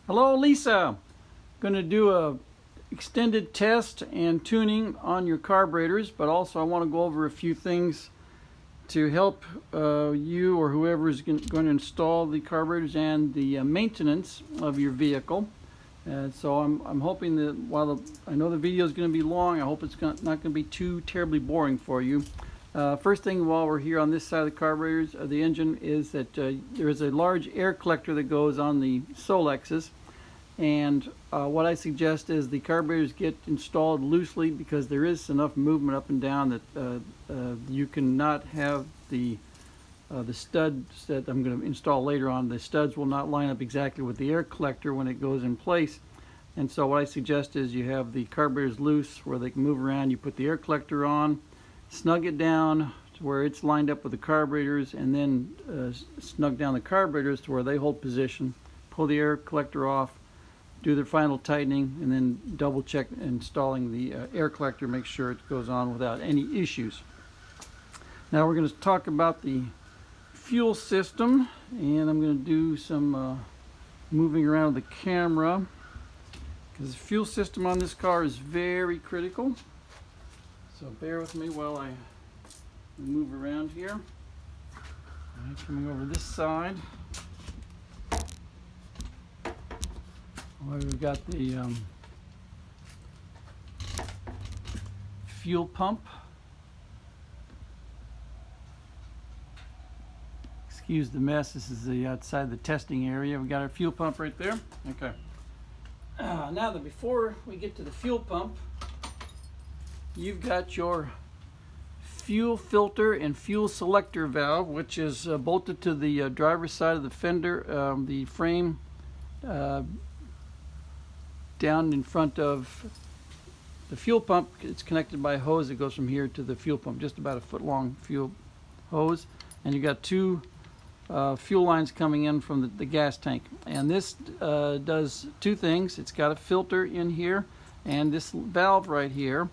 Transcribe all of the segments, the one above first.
Hello, Lisa. Going to do a extended test and tuning on your carburetors, but also I want to go over a few things to help you or whoever is going to install the carburetors and the maintenance of your vehicle. So I'm hoping that while I know the video is going to be long, I hope it's not going to be too terribly boring for you. First thing while we're here on this side of the carburetors, the engine, is that there is a large air collector that goes on the Solexes. And what I suggest is the carburetors get installed loosely, because there is enough movement up and down that you cannot have the studs that I'm going to install later on. The studs will not line up exactly with the air collector when it goes in place. And so what I suggest is you have the carburetors loose where they can move around. You put the air collector on, snug it down to where it's lined up with the carburetors, and then snug down the carburetors to where they hold position. Pull the air collector off, do the final tightening, and then double check installing the air collector, make sure it goes on without any issues. Now we're going to talk about the fuel system, and I'm going to do some moving around the camera, because the fuel system on this car is very critical. So bear with me while I move around here. All right, coming over this side. Well, we've got the fuel pump. Excuse the mess, this is the outside the testing area. We've got our fuel pump right there. Okay. Now that before we get to the fuel pump, you've got your fuel filter and fuel selector valve, which is bolted to the driver's side of the fender, the frame down in front of the fuel pump. It's connected by a hose that goes from here to the fuel pump, just about a foot long fuel hose, and you got two fuel lines coming in from the gas tank. And this does two things. It's got a filter in here and this valve right here.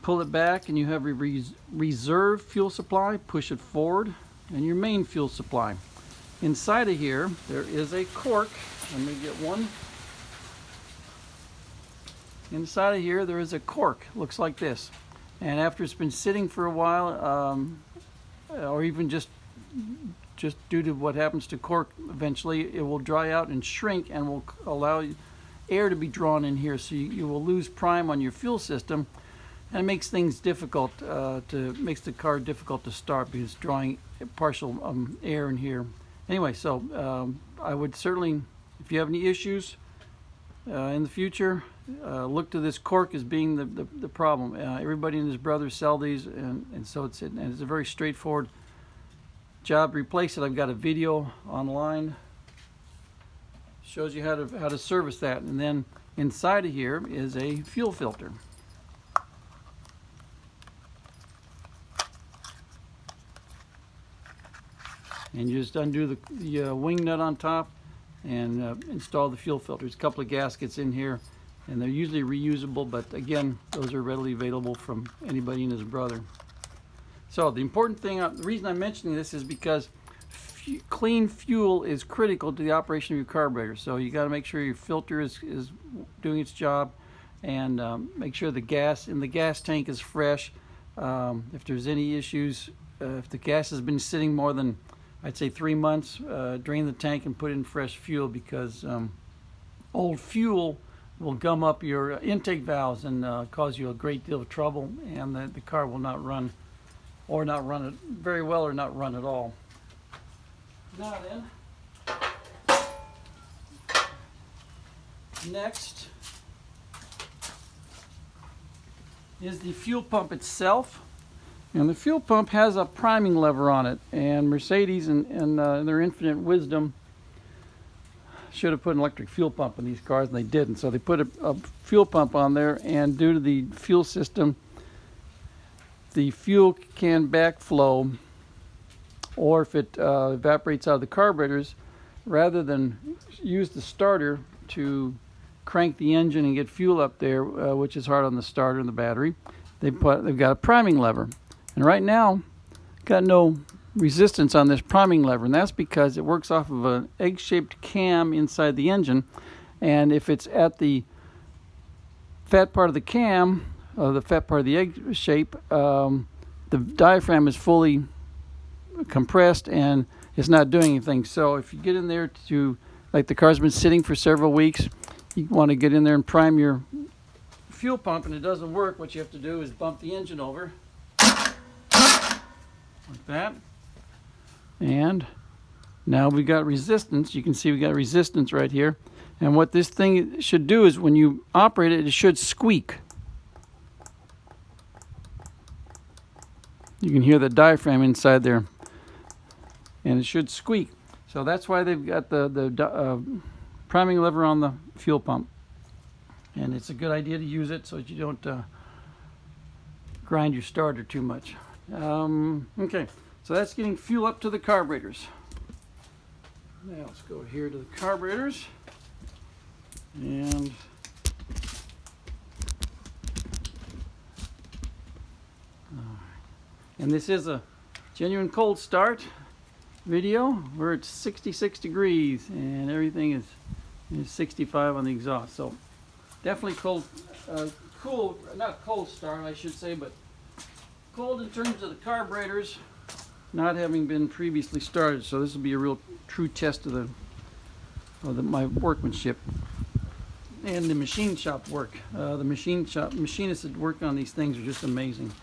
Pull it back and you have a reserve fuel supply. Push it forward and your main fuel supply. Inside of here there is a cork. I'm going to get one. Inside of here there is a cork, looks like this, and after it's been sitting for a while, or even just due to what happens to cork, eventually it will dry out and shrink and will allow air to be drawn in here, so you will lose prime on your fuel system, and it makes things difficult, makes the car difficult to start, because it's drawing partial air in here. Anyway, so I would certainly, if you have any issues in the future, look to this cork as being the problem. Everybody and his brother sell these, and so it's a very straightforward job to replace it. I've got a video online, shows you how to service that. And then inside of here is a fuel filter. And you just undo the wing nut on top and install the fuel filter. There's a couple of gaskets in here, and they're usually reusable, but again, those are readily available from anybody and his brother. So the important thing, the reason I'm mentioning this is because clean fuel is critical to the operation of your carburetor. So you got to make sure your filter is doing its job, and make sure the gas in the gas tank is fresh. If there's any issues, if the gas has been sitting more than, I'd say, 3 months, drain the tank and put in fresh fuel, because old fuel will gum up your intake valves and cause you a great deal of trouble, and the car will not run, or not run it very well, or not run at all. Now then, next is the fuel pump itself. And the fuel pump has a priming lever on it, and Mercedes in their infinite wisdom should have put an electric fuel pump in these cars, and they didn't. So they put a fuel pump on there, and due to the fuel system, the fuel can backflow, or if it evaporates out of the carburetors, rather than use the starter to crank the engine and get fuel up there, which is hard on the starter and the battery, they've got a priming lever. And right now, got no resistance on this priming lever, and that's because it works off of an egg-shaped cam inside the engine, and if it's at the fat part of the cam, the fat part of the egg shape, the diaphragm is fully compressed and it's not doing anything. So if you get in there to, like the car's been sitting for several weeks, you want to get in there and prime your fuel pump and it doesn't work, what you have to do is bump the engine over like that, and now we got resistance. You can see we got resistance right here, and what this thing should do is when you operate it, it should squeak. You can hear the diaphragm inside there, and it should squeak. So that's why they've got the priming lever on the fuel pump, and it's a good idea to use it so that you don't grind your starter too much. Okay, so that's getting fuel up to the carburetors. Now let's go here to the carburetors, and this is a genuine cold start video where it's 66 degrees and everything is 65 on the exhaust. So definitely cold, cool, not cold start I should say, but cold in terms of the carburetors not having been previously started. So this will be a real true test of my workmanship and the machine shop work. The machinists that work on these things are just amazing.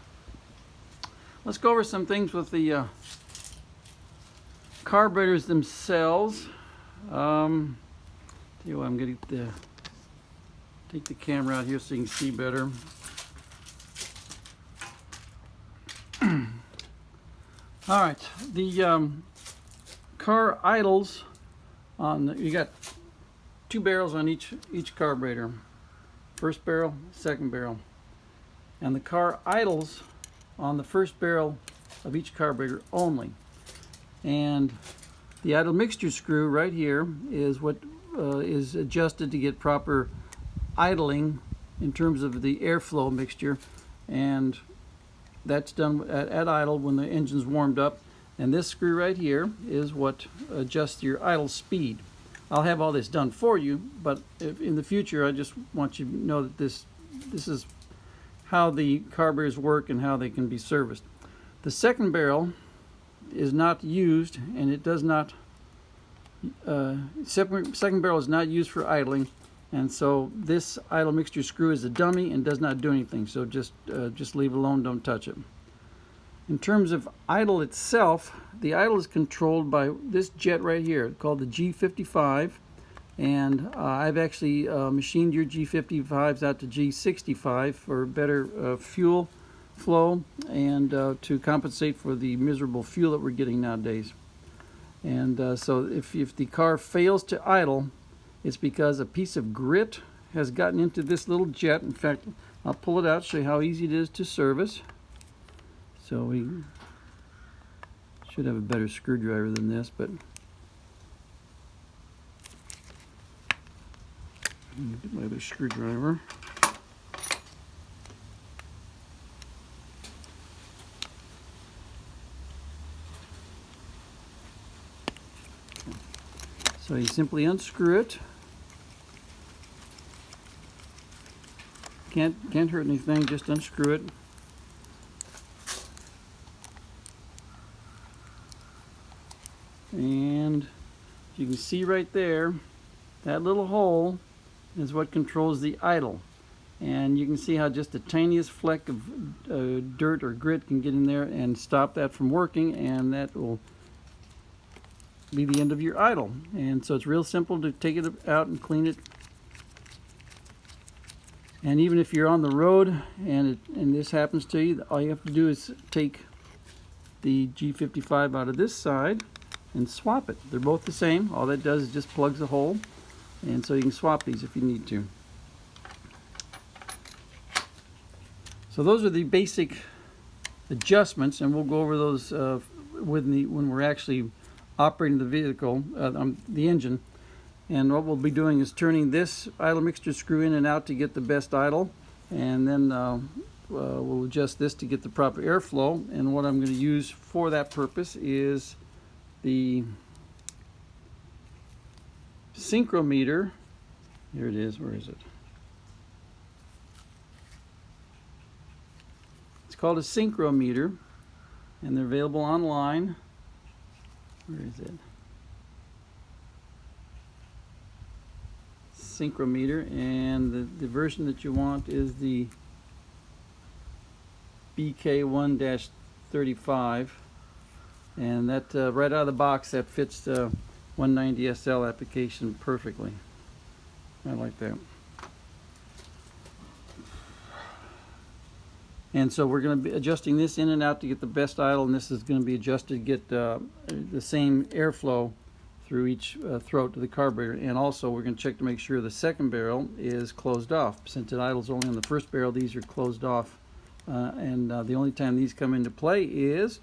Let's go over some things with the carburetors themselves. Tell you what, I'm going to take the camera out here so you can see better. All right, the car idles on you got two barrels on each carburetor, first barrel, second barrel, and the car idles on the first barrel of each carburetor only. And the idle mixture screw right here is what is adjusted to get proper idling in terms of the airflow mixture, and that's done at idle when the engine's warmed up. And this screw right here is what adjusts your idle speed. I'll have all this done for you, but in the future I just want you to know that this is how the carburetors work and how they can be serviced. The second barrel is not used, and it does not second barrel is not used for idling, and so this idle mixture screw is a dummy and does not do anything. So just leave it alone, don't touch it. In terms of idle itself, the idle is controlled by this jet right here called the G55, and I've actually machined your G55s out to G65 for better fuel flow and to compensate for the miserable fuel that we're getting nowadays. And so if the car fails to idle, it's because a piece of grit has gotten into this little jet. In fact, I'll pull it out, show you how easy it is to service. So we should have a better screwdriver than this, but get my other screwdriver. So you simply unscrew it. Can't hurt anything, just unscrew it. And you can see right there, that little hole is what controls the idle. And you can see how just the tiniest fleck of dirt or grit can get in there and stop that from working, and that will be the end of your idle. And so it's real simple to take it out and clean it. And even if you're on the road and this happens to you, all you have to do is take the G55 out of this side and swap it. They're both the same. All that does is just plugs a hole, and so you can swap these if you need to. So those are the basic adjustments, and we'll go over those when we're actually operating the vehicle, the engine. And what we'll be doing is turning this idle mixture screw in and out to get the best idle, and then we'll adjust this to get the proper airflow, and what I'm going to use for that purpose is the synchrometer. Here it is. Where is it? It's called a synchrometer, and they're available online. Where is it? Synchrometer, and the version that you want is the BK1-35, and that right out of the box that fits the 190SL application perfectly. I like that. And so we're going to be adjusting this in and out to get the best idle, and this is going to be adjusted to get the same airflow through each throat to the carburetor. And also we're going to check to make sure the second barrel is closed off. Since it idles only on the first barrel, these are closed off, and the only time these come into play is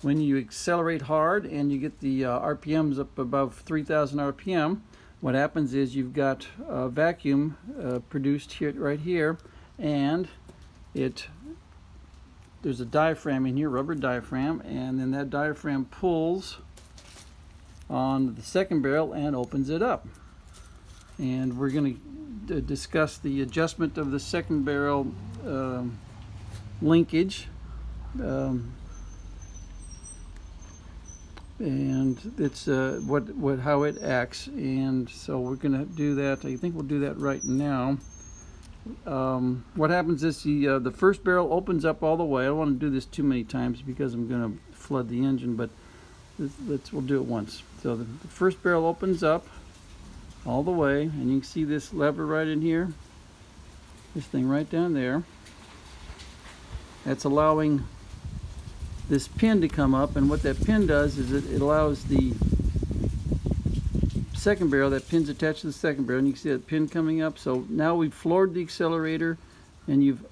when you accelerate hard and you get the RPMs up above 3,000 RPM. What happens is you've got a vacuum produced here, right here, and there's a diaphragm in here, rubber diaphragm, and then that diaphragm pulls on the second barrel and opens it up. And we're going to discuss the adjustment of the second barrel linkage, and it's how it acts. And so we're going to do that. I think we'll do that right now. What happens is the first barrel opens up all the way. I don't want to do this too many times because I'm going to flood the engine, but we'll do it once. So the first barrel opens up all the way, and you can see this lever right in here, this thing right down there. That's allowing this pin to come up, and what that pin does is it allows the second barrel, that pin's attached to the second barrel, and you can see that pin coming up. So now we've floored the accelerator, and you've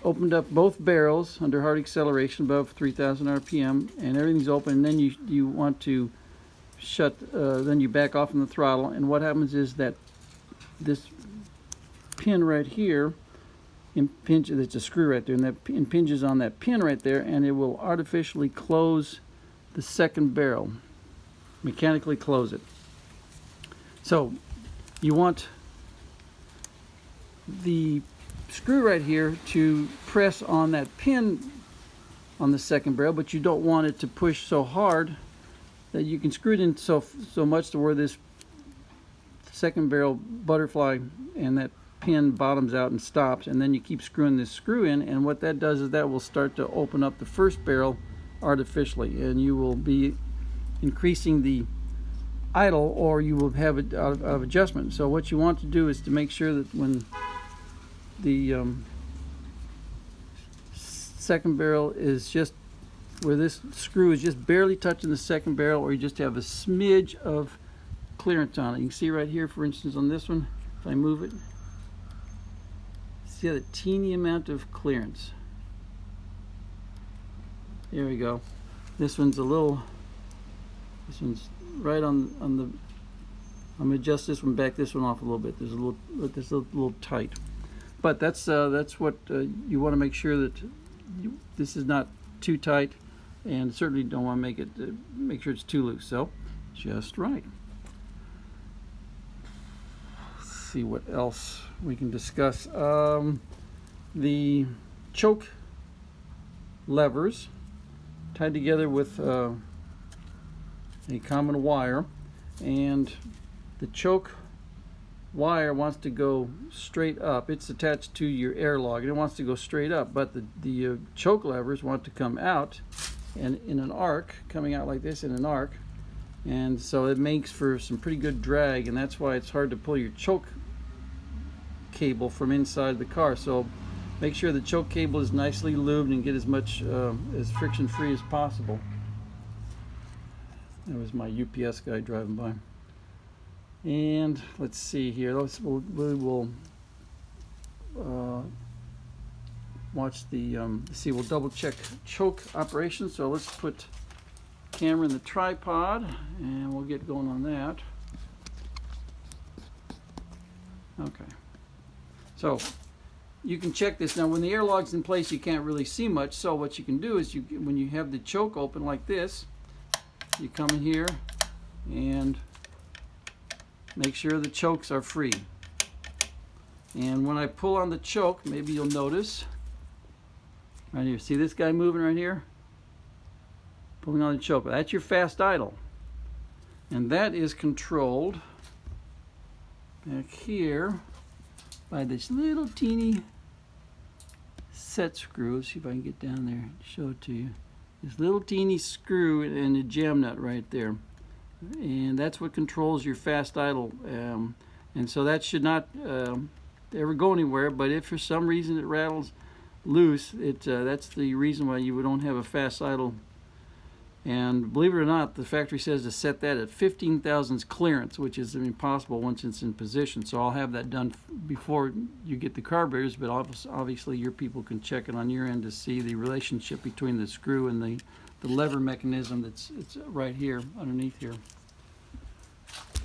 opened up both barrels under hard acceleration above 3,000 RPM, and everything's open. And then you want to shut, then you back off from the throttle, and what happens is that this pin right here impinges, there's a screw right there, and that impinges on that pin right there, and it will artificially close the second barrel, mechanically close it. So you want the screw right here to press on that pin on the second barrel, but you don't want it to push so hard that you can screw it in so much to where this second barrel butterfly and that pin bottoms out and stops, and then you keep screwing this screw in, and what that does is that will start to open up the first barrel artificially, and you will be increasing the idle, or you will have it out of adjustment. So what you want to do is to make sure that when the second barrel is just where this screw is just barely touching the second barrel, or you just have a smidge of clearance on it. You can see right here, for instance, on this one, if I move it, see the teeny amount of clearance. There we go. This one's this one's right on the, I'm gonna adjust this one back, this one off a little bit. There's a little tight, but that's what you want to make sure that this is not too tight, and certainly don't want to make sure it's too loose. So just right. Let's see what else we can discuss. The choke levers tied together with a common wire, and the choke wire wants to go straight up. It's attached to your airlock and it wants to go straight up, but the choke levers want to come out and in an arc, coming out like this in an arc, and so it makes for some pretty good drag, and that's why it's hard to pull your choke cable from inside the car. So make sure the choke cable is nicely lubed and get as much as friction free as possible. That was my UPS guy driving by. And let's see here. We will watch the we'll double check choke operation. So let's put camera in the tripod and we'll get going on that. Okay. So you can check this. Now when the air log's in place, you can't really see much, so what you can do is when you have the choke open like this, you come in here and make sure the chokes are free. And when I pull on the choke, maybe you'll notice right here, see this guy moving right here? Pulling on the choke. That's your fast idle. And that is controlled back here by this little teeny set screw. Let's see if I can get down there and show it to you. This little teeny screw and a jam nut right there. And that's what controls your fast idle. And so that should not ever go anywhere, but if for some reason it rattles loose, that's the reason why you don't have a fast idle. And believe it or not, the factory says to set that at 15 thousandths clearance, which is impossible once it's in position. So I'll have that done before you get the carburetors, but obviously your people can check it on your end to see the relationship between the screw and the lever mechanism it's right here underneath here.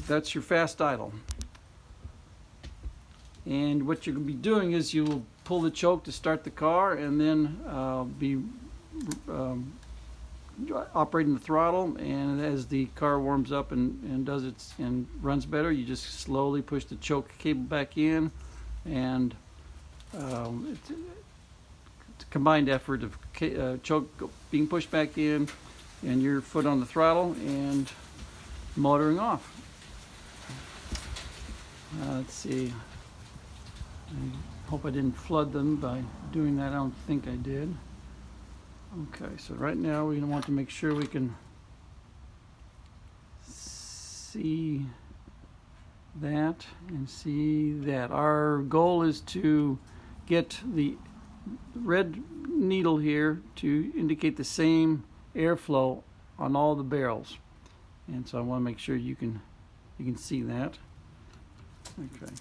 That's your fast idle. And what you're going to be doing is you will pull the choke to start the car, and then be operating the throttle, and as the car warms up and runs better, you just slowly push the choke cable back in, and it's a combined effort of choke being pushed back in and your foot on the throttle and motoring off. Let's see, I hope I didn't flood them by doing that. I don't think I did. Okay, so right now we're going to want to make sure we can see that and see that. Our goal is to get the red needle here to indicate the same airflow on all the barrels. And so I want to make sure you can see that. Okay.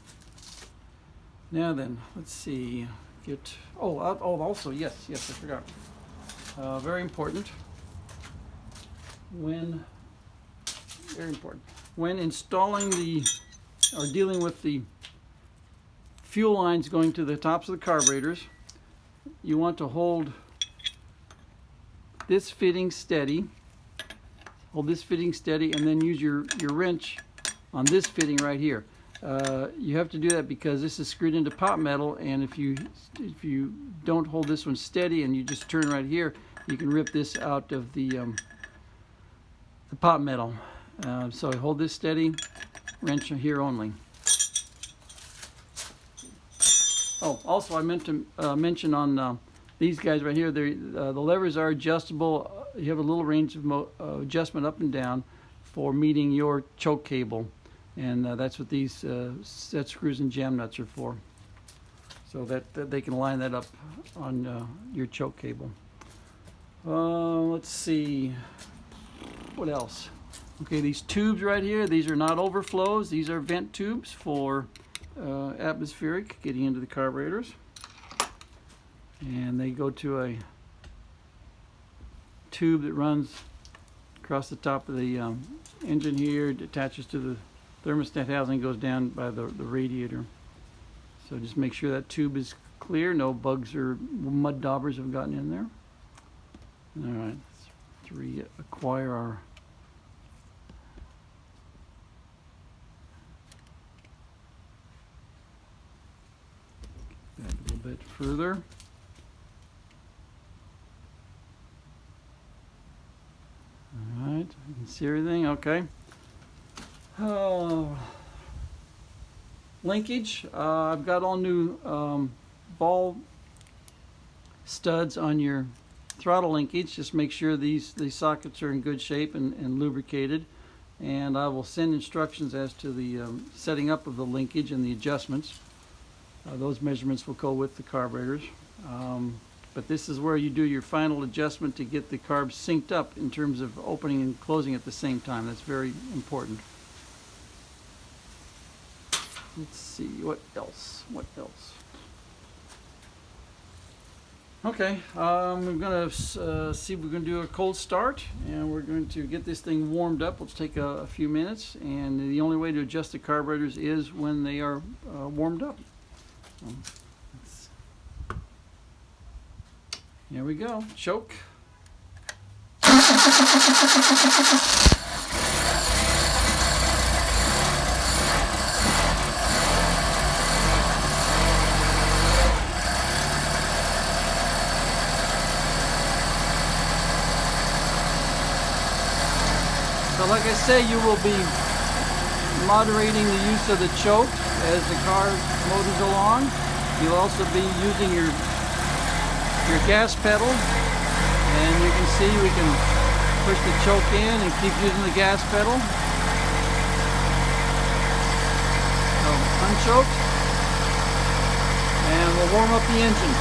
Now then, let's see. Also, yes, I forgot. Very important. When installing or dealing with the fuel lines going to the tops of the carburetors, you want to hold this fitting steady. Hold this fitting steady, and then use your wrench on this fitting right here. You have to do that because this is screwed into pot metal, and if you don't hold this one steady and you just turn right here, you can rip this out of the pot metal. So hold this steady, wrench here only. Oh, also I meant to mention on these guys right here, the levers are adjustable. You have a little range of adjustment up and down for meeting your choke cable. And that's what these set screws and jam nuts are for, so that they can line that up on your choke cable. Let's see, what else? Okay, these tubes right here, these are not overflows. These are vent tubes for atmospheric getting into the carburetors. And they go to a tube that runs across the top of the engine here. It attaches to the thermostat housing, goes down by the radiator. So just make sure that tube is clear, no bugs or mud daubers have gotten in there. All right, let's reacquire our back a little bit further. All right, you can see everything. Okay. Linkage. I've got all new ball studs on your throttle linkage. Just make sure these sockets are in good shape and lubricated. And I will send instructions as to the setting up of the linkage and the adjustments. Those measurements will go with the carburetors. But this is where you do your final adjustment to get the carbs synced up in terms of opening and closing at the same time. That's very important. Let's see, what else? Okay, we're going to see if we're going to do a cold start, and we're going to get this thing warmed up. Let's take a few minutes, and the only way to adjust the carburetors is when they are warmed up. Let's Here we go. Choke. So like I say, you will be moderating the use of the choke as the car motors along. You'll also be using your gas pedal, and you can see we can push the choke in and keep using the gas pedal. So unchoked, and we'll warm up the engine.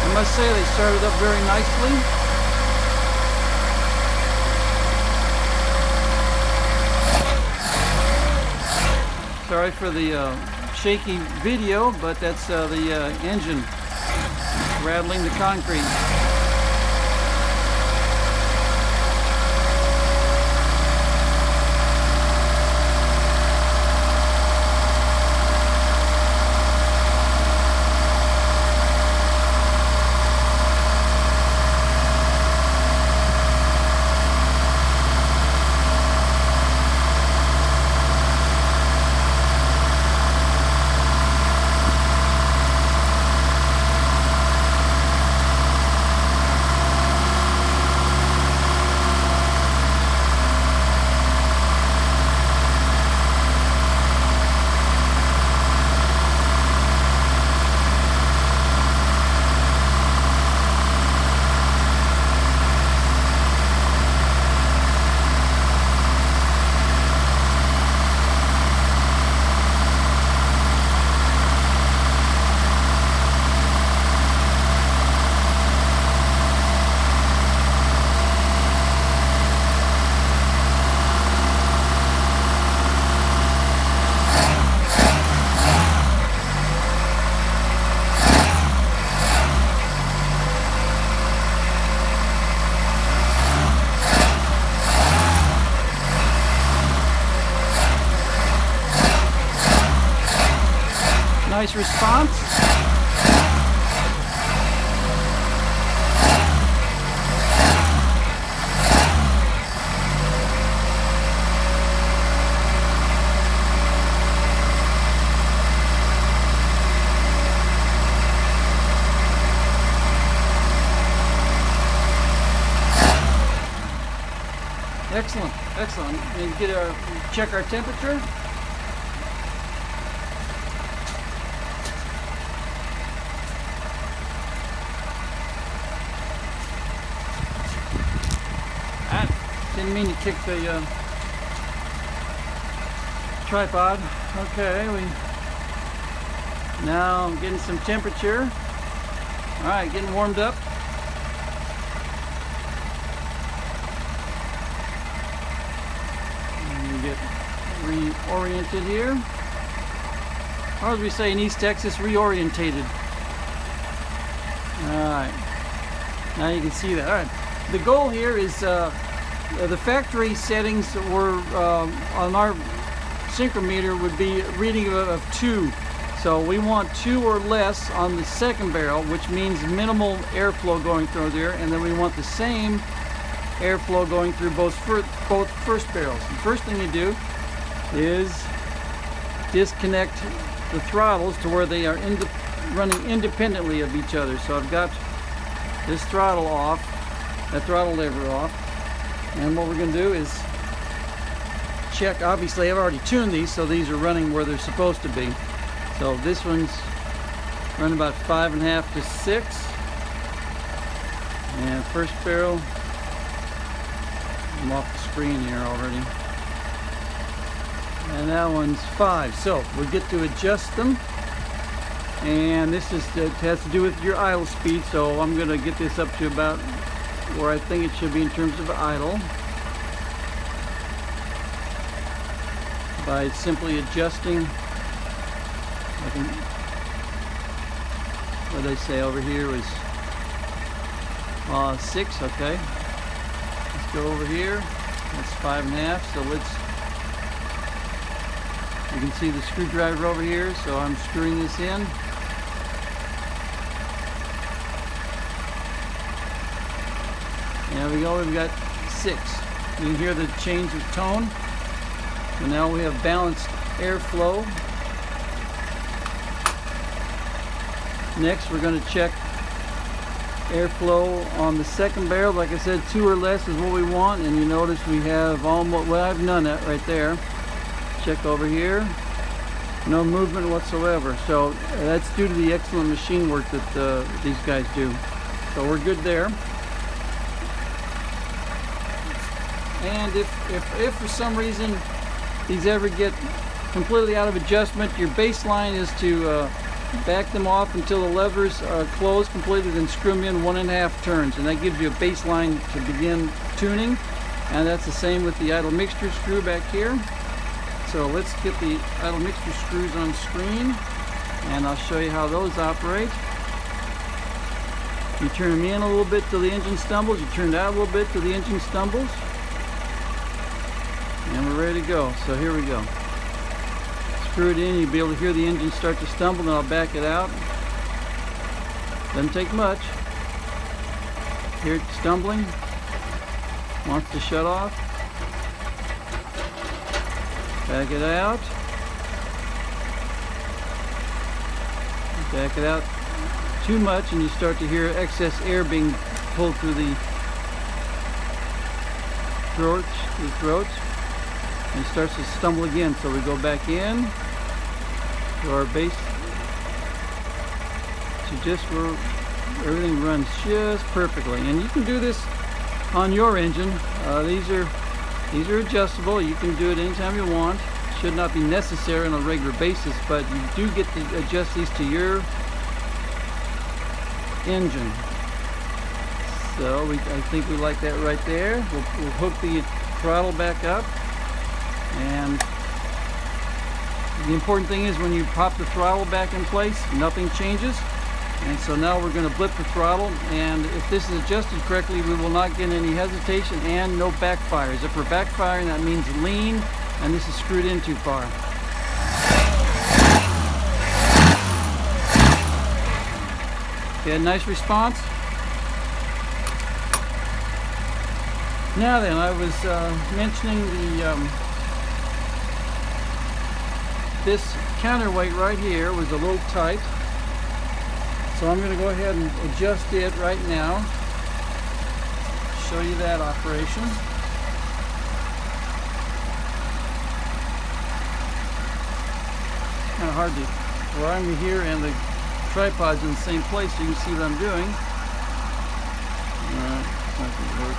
I must say they started up very nicely. Sorry for the shaky video, but that's the engine rattling the concrete. Nice response. Excellent, excellent. And check our temperature. Didn't mean to kick the tripod. Okay, now I'm getting some temperature. All right, getting warmed up. And get reoriented here. Or as we say in East Texas, reorientated. All right, now you can see that. All right, the goal here is the factory settings were on our synchrometer would be a reading of 2. So we want 2 or less on the second barrel, which means minimal airflow going through there, and then we want the same airflow going through both first barrels. The first thing you do is disconnect the throttles to where they are running independently of each other. So I've got this throttle off, that throttle lever off. And what we're going to do is check. Obviously I've already tuned these, so these are running where they're supposed to be. So this one's running about 5.5 to 6. And first barrel, I'm off the screen here already. And that one's 5. So we get to adjust them. And this has to do with your idle speed. So I'm going to get this up to about where I think it should be in terms of idle by simply adjusting. What did I say over here was 6. Okay, let's go over here. That's 5.5. So let's You can see the screwdriver over here, so I'm screwing this in. There we go, we've got 6. You can hear the change of tone. So now we have balanced airflow. Next we're going to check airflow on the second barrel. Like I said, 2 or less is what we want, and you notice we have almost, well, I have none right there. Check over here, no movement whatsoever. So that's due to the excellent machine work that these guys do. So we're good there. And if for some reason these ever get completely out of adjustment, your baseline is to back them off until the levers are closed completely, then screw them in 1.5 turns, and that gives you a baseline to begin tuning. And that's the same with the idle mixture screw back here. So let's get the idle mixture screws on screen, and I'll show you how those operate. You turn them in a little bit till the engine stumbles, you turn it out a little bit till the engine stumbles, and we're ready to go. So here we go. Screw it in, you'll be able to hear the engine start to stumble, then I'll back it out. Doesn't take much. Hear it stumbling. Wants to shut off. Back it out. Back it out too much and you start to hear excess air being pulled through the throats. And it starts to stumble again, so we go back in to our base to just where everything runs just perfectly. And you can do this on your engine. These are adjustable. You can do it anytime you want. Should not be necessary on a regular basis, but you do get to adjust these to your engine. So I think we like that right there. We'll hook the throttle back up. And the important thing is when you pop the throttle back in place, nothing changes. And so now we're going to blip the throttle, and if this is adjusted correctly, we will not get any hesitation and no backfires. If we're backfiring, that means lean, and this is screwed in too far. Okay, nice response. Now then, I was mentioning this counterweight right here was a little tight. So I'm going to go ahead and adjust it right now. Show you that operation. Kind of hard to, where I'm here and the tripod's in the same place, so you can see what I'm doing. It's not going to work.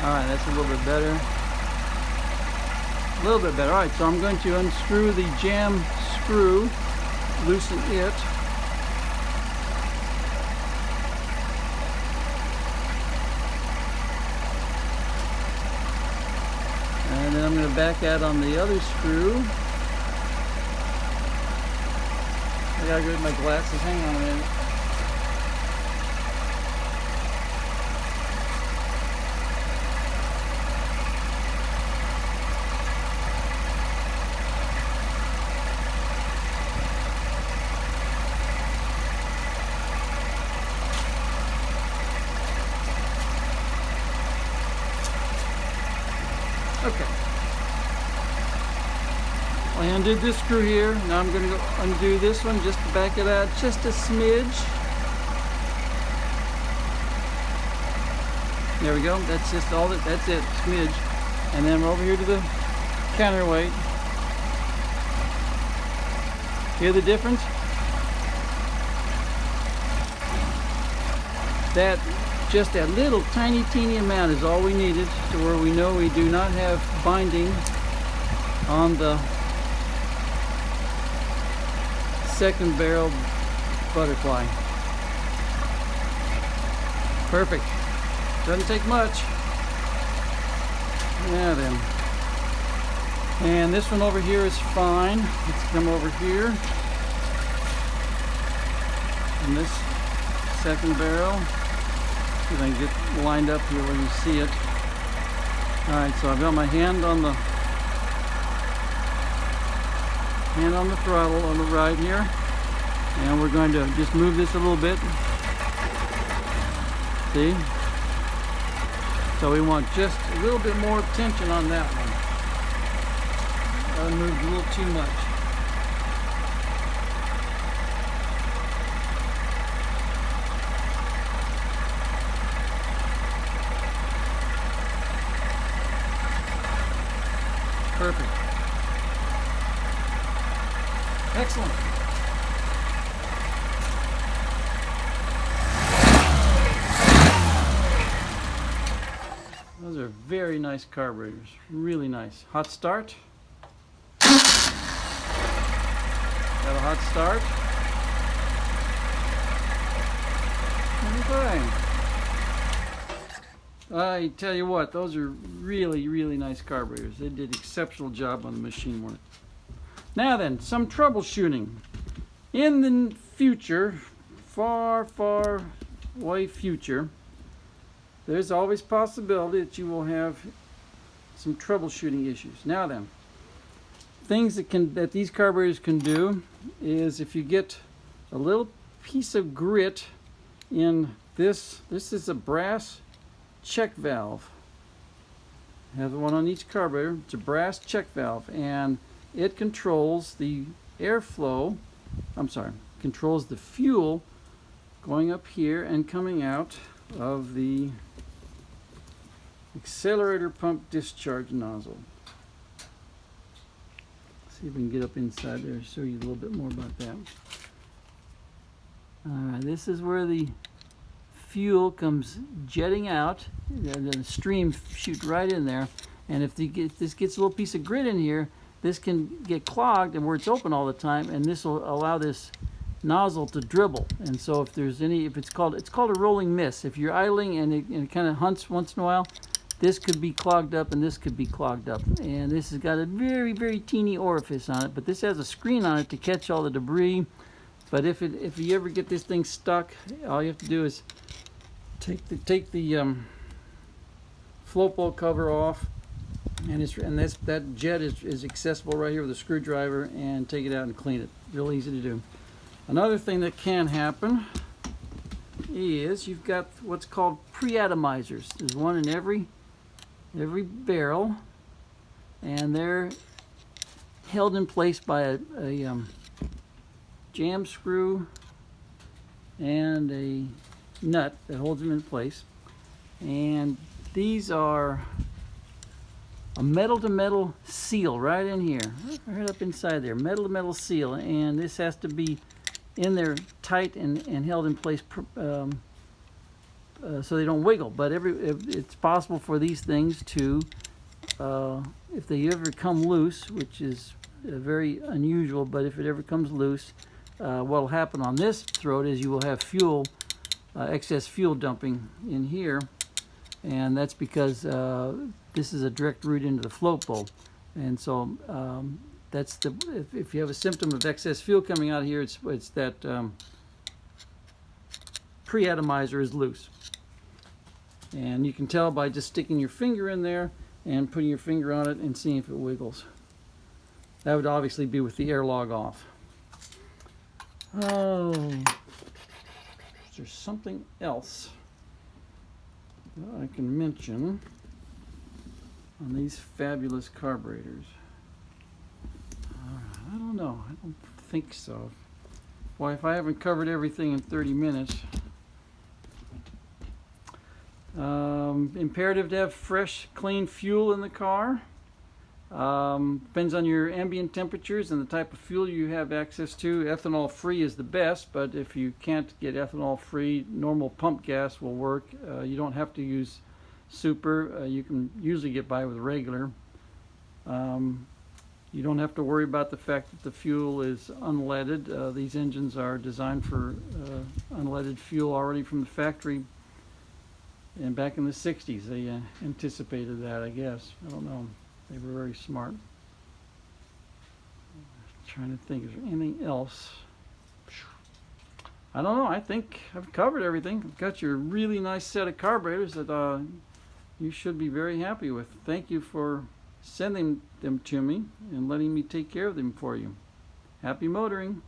Alright, that's a little bit better. A little bit better. Alright, so I'm going to unscrew the jam screw, loosen it. And then I'm going to back out on the other screw. I gotta go get my glasses. Hang on a minute. Okay. I undid this screw here. Now I'm going to go undo this one just to back it out just a smidge. There we go. That's just all that. That's it. Smidge. And then we're over here to the counterweight. Hear the difference? Just that little tiny teeny amount is all we needed to where we know we do not have binding on the second barrel butterfly. Perfect. Doesn't take much. Now then. And this one over here is fine. Let's come over here. And this second barrel. See if I can get lined up here where you see it. Alright, so I've got my hand on the throttle on the right here, and we're going to just move this a little bit. See? So we want just a little bit more tension on that one. That moved a little too much. Perfect. Excellent. Those are very nice carburetors. Really nice. Hot start. Got a hot start. Okay. I tell you what, those are really, really nice carburetors. They did an exceptional job on the machine work. Now then, some troubleshooting. In the future, far, far away future, there's always possibility that you will have some troubleshooting issues. Now then, things that these carburetors can do is, if you get a little piece of grit in this is a brass check valve. I have one on each carburetor. It's a brass check valve, and it controls the airflow. Controls the fuel going up here and coming out of the accelerator pump discharge nozzle. See if we can get up inside there and show you a little bit more about that. This is where the fuel comes jetting out. The stream shoots right in there, and if this gets a little piece of grit in here, this can get clogged, and where it's open all the time, and this will allow this nozzle to dribble. And so if it's called a rolling miss. If you're idling and it kind of hunts once in a while, this could be clogged up and this could be clogged up. And this has got a very, very teeny orifice on it, but this has a screen on it to catch all the debris. But if you ever get this thing stuck, all you have to do is take the float bowl cover off, and that jet is accessible right here with a screwdriver, and take it out and clean it. Real easy to do. Another thing that can happen is you've got what's called pre-atomizers. There's one in every barrel, and they're held in place by a jam screw and a nut that holds them in place. And these are a metal-to-metal seal right in here, right up inside there, metal-to-metal seal, and this has to be in there tight and held in place so they don't wiggle. But it's possible for these things to, if they ever come loose, which is very unusual, but if it ever comes loose, what will happen on this throat is you will have fuel, excess fuel dumping in here, and that's because this is a direct route into the float bowl. And so if you have a symptom of excess fuel coming out of here, it's that pre-atomizer is loose. And you can tell by just sticking your finger in there and putting your finger on it and seeing if it wiggles. That would obviously be with the airlock off. Oh, is there something else that I can mention on these fabulous carburetors? I don't know. I don't think so. Well, if I haven't covered everything in 30 minutes. Imperative to have fresh, clean fuel in the car. Depends on your ambient temperatures and the type of fuel you have access to. Ethanol free is the best, but if you can't get ethanol free, normal pump gas will work. You don't have to use super. You can usually get by with regular. You don't have to worry about the fact that the fuel is unleaded. These engines are designed for unleaded fuel already from the factory. And back in the 60s, they anticipated that, I guess. I don't know. They were very smart. I'm trying to think, is there anything else? I don't know. I think I've covered everything. I've got your really nice set of carburetors that you should be very happy with. Thank you for sending them to me and letting me take care of them for you. Happy motoring!